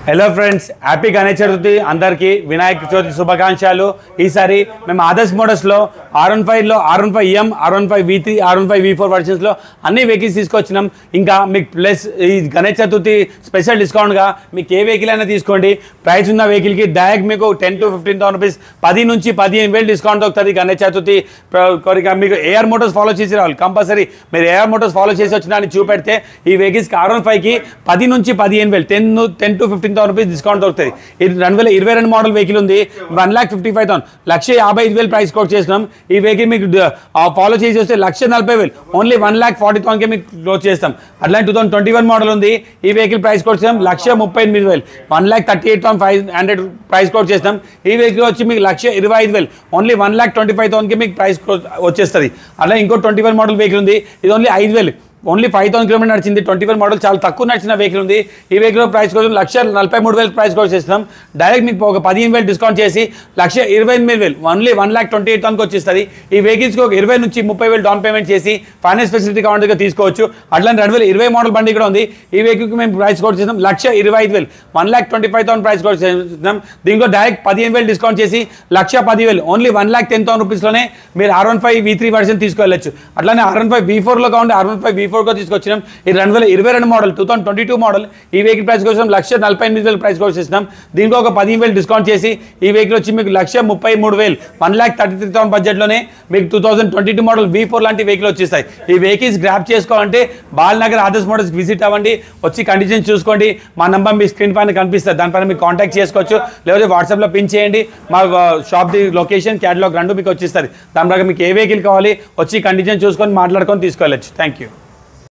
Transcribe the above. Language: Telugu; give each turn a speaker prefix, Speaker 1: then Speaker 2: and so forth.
Speaker 1: Hello friends, happy Ganesh Chaturthi అందరికీ వినాయక చవితి శుభాకాంక్షలు. ఈసారి మేము ఆదర్శ్ మోడల్స్లో R15లో R15M, R15V3, R15V4 వర్షన్స్లో అన్ని వెహికల్స్ తీసుకొచ్చినాం. ఇంకా మీకు ప్లస్ ఈ గణేష్ చతుర్థి స్పెషల్ డిస్కౌంట్గా మీకు ఏ వెహికల్ అయినా తీసుకోండి. ప్రైస్ ఉన్న వెహికల్కి డైరెక్ట్ మీకు 10,000 to 15,000 రూపీస్ 10 నుంచి 15,000 డిస్కౌంట్ దొరుకుతుంది. గణేష్ చతుర్థి కోరిక మీకు ఏఆర్ మోటార్స్ ఫాలో చేసి రావాలి. కంపల్సరీ మీరు ఏఆర్ మోటార్స్ ఫాలో చేసి వచ్చినా అని చూపెడితే ఈ వెహికల్స్కి R15కి 10 నుంచి 15,000 10 to 15,000 రూపీస్ డిస్కౌంట్ దొరుకుతుంది. ఇది 2022 మోడల్ వెహికల్ ఉంది. 1,55,000 1,55,000 ప్రైస్ కోట్ చేసినాం. ఈ వెహికల్ మీకు ఫాలో చేసి వస్తే 1,40,000 ఓన్లీ 1,40,000కే మీకు క్లోజ్ చేస్తాం. అట్లాంటి 2021 మోడల్ ఉంది. ఈ వెహికల్ ప్రైస్ కోట్ చేస్తాం 1,38,000 1,38,500 ప్రైస్ కోట్ చేస్తాం. ఈ వెహికల్ వచ్చి మీకు 1,25,000 ఓన్లీ 1,25,000కి మీకు ప్రైస్ వచ్చేస్తుంది. అట్లా ఇంకో 21 మోడల్ వెహికల్ ఉంది. ఇది ఓన్లీ 5,000 ఓన్లీ 5,000 కిలోమీటర్ నడిచింది. 21 మోడల్ చాలా తక్కువ నడిచిన వెహికల్ ఉంది. ఈ వెహికల్ ప్రైస్ కోసం 1,43,000 ప్రైస్ కోట్ చేస్తున్నాం. డైరెక్ట్ మీకు ఒక 15,000 డిస్కౌంట్ చేసి 1,28,000 ఓన్లీ 1,28,000కి వచ్చేస్తుంది. ఈ వెహికల్స్కి ఒక 20 నుంచి 30,000 డౌన్ పేమెంట్ చేసి ఫైనాన్స్ ఫెసిలిటీ కావాలంటే తీసుకోవచ్చు. అట్లా 2020 మోడల్ బండి కూడా ఉంది. ఈ వెహికల్కి మేము ప్రైస్ కోట్ చేస్తాం 1,25,000 1,25,000 ప్రైస్ కోట్ చేస్తున్నాం. దీంట్లో డైరెక్ట్ 15,000 డిస్కౌంట్ చేసి 1,10,000 ఓన్లీ 1,10,000 రూపీస్లోనే మీరు R15V3 వర్షన్ తీసుకెళ్ళచ్చు. అట్లానే R15V4లో కావాలి R15V4 తీసుకొచ్చినాం. ఈ 2022 మోడల్ 2022 మోడల్ ఈ వెహికల్ ప్రైస్ కోసం 1,48,000 ప్రైస్ కోట్ చేసినాం. దీంట్లో ఒక 15,000 డిస్కౌంట్ చేసి ఈ వెహికల్ వచ్చి మీకు 1,33,000 1,33,000 బడ్జెట్లోనే మీకు 2022 మోడల్ V4 లాంటి వెహికల్ వచ్చేస్తాయి. ఈ వెహికల్స్ గ్రాప్ చేసుకోవాలంటే బాలనగర్ ఆదర్శ్ మోడల్స్ విజిట్ అవ్వండి. వచ్చి కండిషన్ చూసుకోండి. మా నంబర్ మీ స్క్రీన్ పైన కనిపిస్తుంది. దానిపైన మీకు కాంటాక్ట్ చేసుకోవచ్చు. లేకపోతే వాట్సాప్లో పిన్ చేయండి. మా షాప్ ది లొకేషన్ క్యాటలాగ్ రెండు మీకు వచ్చేస్తుంది. దాని ప్రకారం మీకు ఏ వెహికల్ కావాలి వచ్చి కండిషన్ చూసుకొని మాట్లాడుకొని తీసుకెళ్ళచ్చు. Thank you.